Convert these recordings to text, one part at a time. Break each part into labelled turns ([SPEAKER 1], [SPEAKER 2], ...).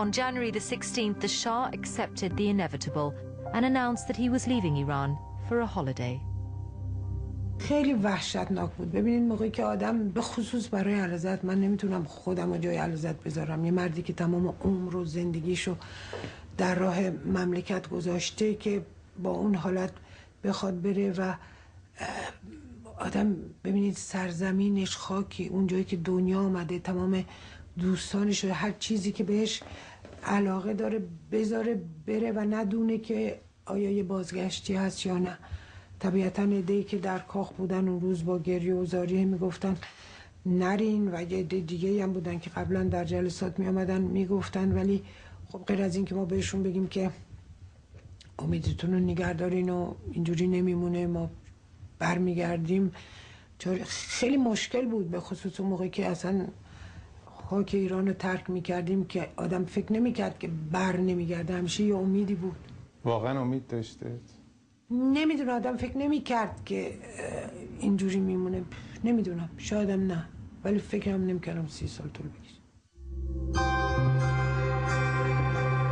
[SPEAKER 1] On January the 16th, the Shah accepted the inevitable and announced that he was leaving Iran for a holiday.
[SPEAKER 2] خیلی وحشتناک بود. ببینید موقعی که آدم به خصوص برای علیزاده، من نمیتونم خودم رو جای علیزاده بذارم، یه مردی که تمام عمر و زندگیشو در راه مملکت گذاشته که با اون حالت بخواد بره و آدم ببینید سرزمینش، خاکی، اون جایی که دنیا آمده، تمام دوستانش و هر چیزی که بهش علاقه داره بذاره بره و ندونه که آیا یه بازگشتی هست یا نه. طبیعتاً عده‌ای که در کاخ بودن اون روز با گریه و زاری میگفتن نرین و یه عده دیگه هم بودن که قبلا در جلسات میامدن میگفتن، ولی خب غیر از این که ما بهشون بگیم که امیدتون رو نگه دارین و اینجوری نمیمونه، ما برمیگردیم، خیلی مشکل بود. به خصوص اون موقعی که اصلا خاک ایران رو ترک میکردیم که آدم فکر نمیکرد که بر نمیگرده، همیشه یه امیدی بود.
[SPEAKER 3] واقعا امید داشته؟
[SPEAKER 2] نمیدونم، آدم فکر نمیکرد که اینجوری میمونه، نمیدونم، شایدم نه، ولی فکرم نمیکردم 30 سال طول بکشه.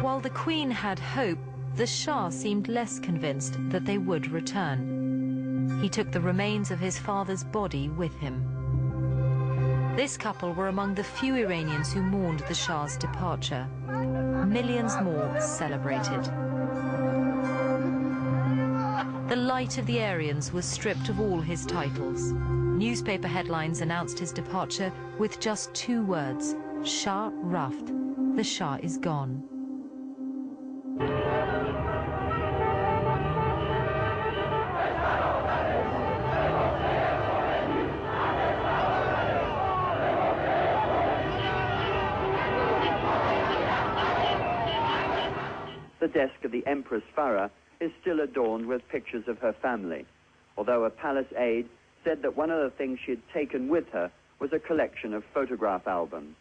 [SPEAKER 1] While the Queen had hope, the Shah seemed less convinced that they would return. He took the remains of his father's body with him. This couple were among the few Iranians who mourned the Shah's departure. Millions more celebrated. The light of the Aryans was stripped of all his titles. Newspaper headlines announced his departure with just 2 words: Shah Raft, the Shah is gone.
[SPEAKER 4] The desk of the Empress Farah is still adorned with pictures of her family, although a palace aide said that one of the things she had taken with her was a collection of photograph albums.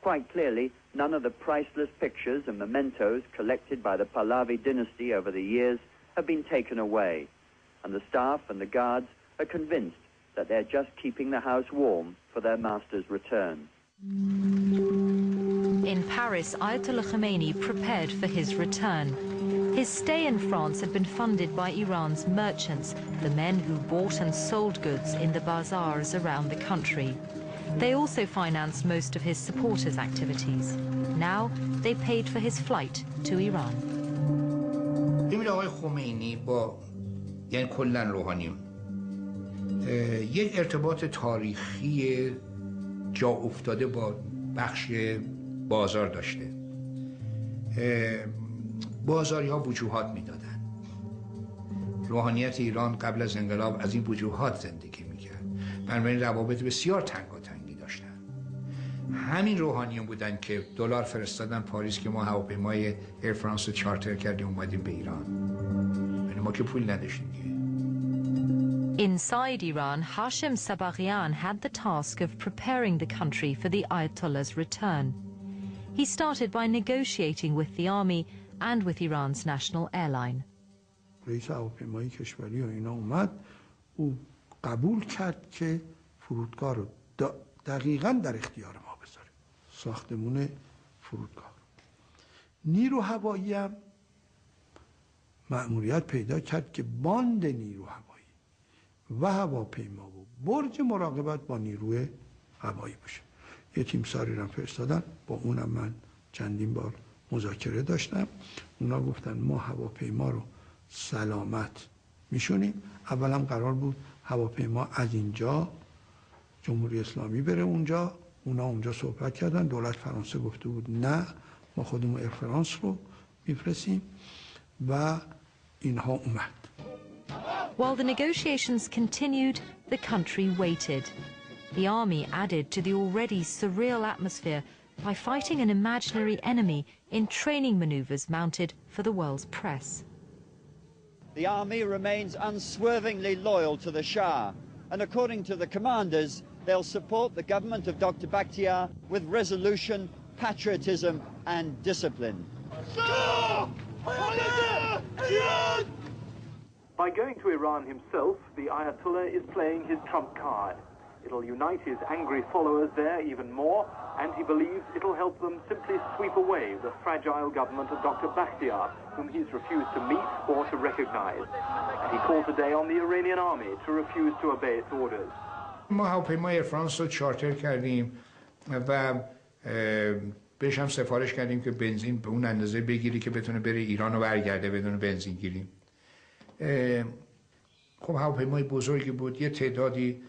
[SPEAKER 4] Quite clearly, none of the priceless pictures and mementos collected by the Pahlavi dynasty over the years have been taken away, and the staff and the guards are convinced that they're just keeping the house warm for their master's return.
[SPEAKER 1] In Paris, Ayatollah Khomeini prepared for his return. His stay in France had been funded by Iran's merchants, the men who bought and sold goods in the bazaars around the country. They also financed most of his supporters' activities. Now they paid for his flight to Iran.
[SPEAKER 5] ببینید آقای خمینی با یعنی کلا روحانیون یک ارتباط تاریخی جا افتاده با بخش بازار داشته. بازاری ها وجوهات میدادن. روحانیت ایران قبل از انقلاب از این وجوهات زندگی میکرد. بنابراین روابط بسیار تنگاتنگی داشتن. همین روحانیون بودن که دلار فرستادن پاریس که ما هواپیمای ایر فرانس رو چارتر کردیم اومدیم به ایران. یعنی ما که پول نداشتیم.
[SPEAKER 1] Inside Iran, Hashim Sabaghyan had the task of preparing the country for the Ayatollah's return. He started by negotiating with the army and with Iran's national airline.
[SPEAKER 6] رئیس هواپیمایی کشوری و اینا اومد، او قبول کرد که فرودگاه رو دقیقاً در اختیار ما بذاره، ساختمون فرودگاه. نیرو هوایی هم مأموریت پیدا کرد که باند نیرو هوایی و هواپیما و برج مراقبت با نیروی هوایی باشه. یه تیمساری رو فرستادن، با اونم من چندین بار مذاکره داشتم. اونا گفتن ما هواپیما رو سلامت میشونیم. اولم قرار بود هواپیما از اینجا جمهوری اسلامی بره اونجا، اونا اونجا صحبت کردن، دولت فرانسه گفته بود نه ما خودمون ایر فرانس رو میفرستیم و اینها اومد.
[SPEAKER 1] While the negotiations continued, the country waited. The army added to the already surreal atmosphere by fighting an imaginary enemy in training maneuvers mounted for the world's press.
[SPEAKER 7] The army remains unswervingly loyal to the Shah, and according to the commanders, they'll support the government of Dr. Bakhtiar with resolution, patriotism and discipline.
[SPEAKER 8] By going to Iran himself, the Ayatollah is playing his trump card. It'll unite his angry followers there even more, and he believes it'll help them simply sweep away the fragile government of Dr. Bakhtiar, whom he's refused to meet or to recognize. And he called today on the Iranian army to refuse to obey its orders.
[SPEAKER 5] ما هواپیمای ایر فرانس رو چارتر کردیم و بهش هم سفارش کردیم که بنزین به اون اندازه بگیری که بتونه بره ایران و برگرده بدون بنزین گیری. خب هواپیمای بزرگی بود، یه تعدادی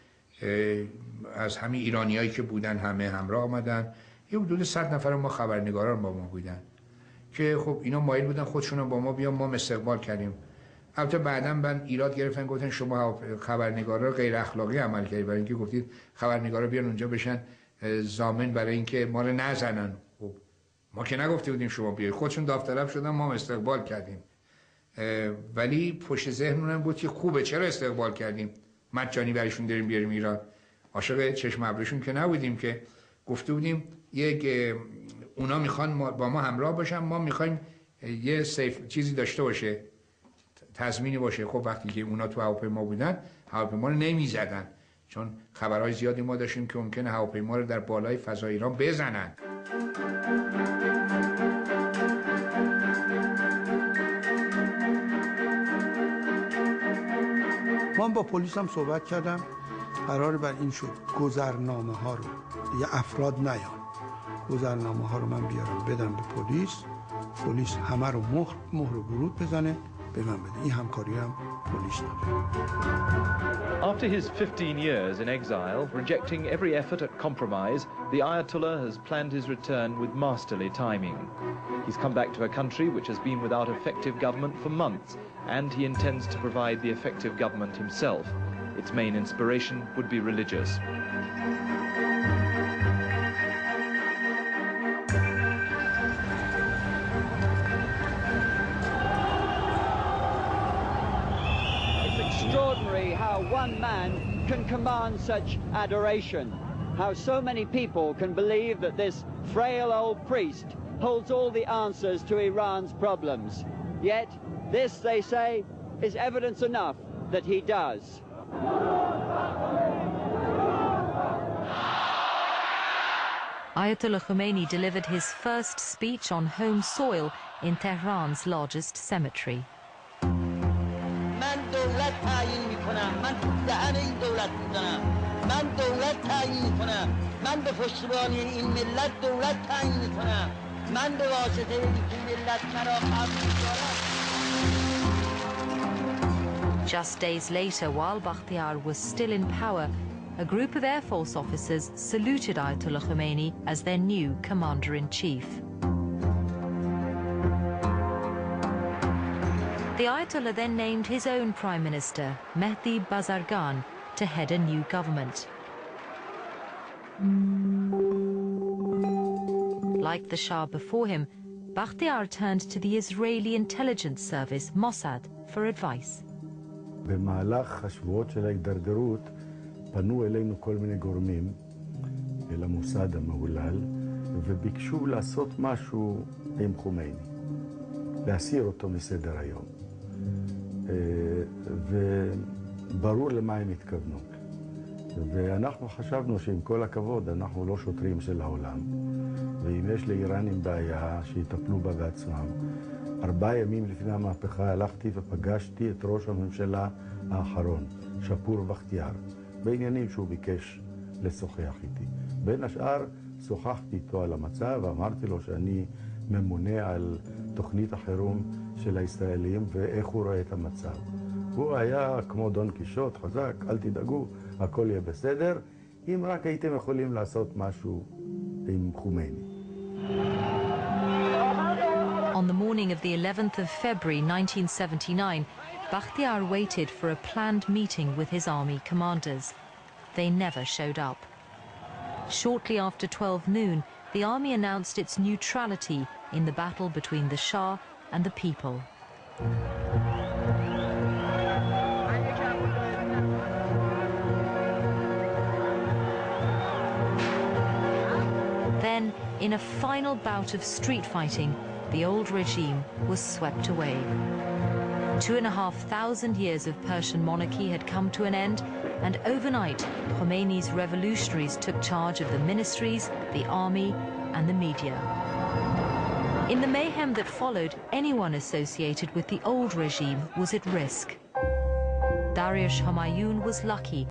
[SPEAKER 5] از همین ایرانیایی که بودن همه همراه آمدن، یه حدود 100 نفر ما خبرنگاران با ما بودن که خب اینا مایل بودن خودشون با ما بیان، ما استقبال کردیم. البته بعداً من ایراد گرفتن، گفتن شما خبرنگارا غیر اخلاقی عمل کردید، برای اینکه گفتید خبرنگارا بیان اونجا بشن ضامن برای اینکه ما رو نزنن. خب ما که نگفته بودیم شما بیاید، خودشون داوطلب شدن، ما استقبال کردیم. ولی پشت ذهنمون بود که خوبه چرا استقبال کردیم، مجانی برایشون داریم بیاریم ایران. عاشق چشم ابروشون که نبودیم، که گفته بودیم یک اونا میخوان با ما همراه باشن، ما میخوایم یه سیف چیزی داشته باشه، تضمینی باشه. خب وقتی که اونا تو هواپیما بودن، هواپیما رو نمیزدن، چون خبرهای زیادی ما داشتیم که ممکنه هواپیما رو در بالای فضای ایران بزنن.
[SPEAKER 6] من با پلیس هم صحبت کردم، قرار بر این شد گذرنامه ها رو، یه افراد نیان، گذرنامه ها رو من بیارم بدم به پلیس همه رو مهر و برود بزنه به من بده. این همکاری هم پلیس داره.
[SPEAKER 9] After his 15 years in exile, rejecting every effort at compromise, the Ayatollah has planned his return with masterly timing. He's come back to a country which has been without effective government for months, and he intends to provide the effective government himself. Its main inspiration would be religious.
[SPEAKER 7] Extraordinary how one man can command such adoration, how so many people can believe that this frail old priest holds all the answers to Iran's problems. Yet this, they say, is evidence enough that he does.
[SPEAKER 1] Ayatollah Khomeini delivered his first speech on home soil in Tehran's largest cemetery. Just days later, while Bakhtiar was still in power, a group of Air Force officers saluted Ayatollah Khomeini as their new commander-in-chief. The Ayatollah then named his own Prime Minister, Mehdi Bazargan, to head a new government. Like the Shah before him, Bakhtiar turned to the Israeli intelligence service, Mossad, for advice.
[SPEAKER 10] במהלך השבועות של ההידרדרות פנו אלינו כל מיני גורמים, אל המוסד המהולל, וביקשו לעשות משהו עם חומייני, להסיר אותו מסדר היום. וברור למה הם התכוונו. ואנחנו חשבנו שעם כל הכבוד אנחנו לא שוטרים של העולם, ואם יש לאיראנים בעיה שיטפלו בה בעצמם. 4 ימים לפני המהפכה הלכתי ופגשתי את ראש הממשלה האחרון, שפור בכתיאר, בעניינים שהוא ביקש לשוחח איתי. בין השאר שוחחתי איתו על המצב ואמרתי לו שאני ממונה על תוכנית החירום של הישראלים ואיך הוא רואה את המצב. הוא היה כמו דון קישוט, חזק, אל תדאגו, הכל יהיה בסדר, אם רק הייתם יכולים לעשות משהו עם חומייני.
[SPEAKER 1] On the morning of the 11th of February 1979, Bakhtiar waited for a planned meeting with his army commanders. They never showed up. Shortly after 12 noon, the army announced its neutrality in the battle between the Shah and the people. Then, in a final bout of street fighting, the old regime was swept away. 2,500 years of Persian monarchy had come to an end, and overnight, Khomeini's revolutionaries took charge of the ministries, the army, and the media. In the mayhem that followed, anyone associated with the old regime was at risk. Dariush Humayun was lucky.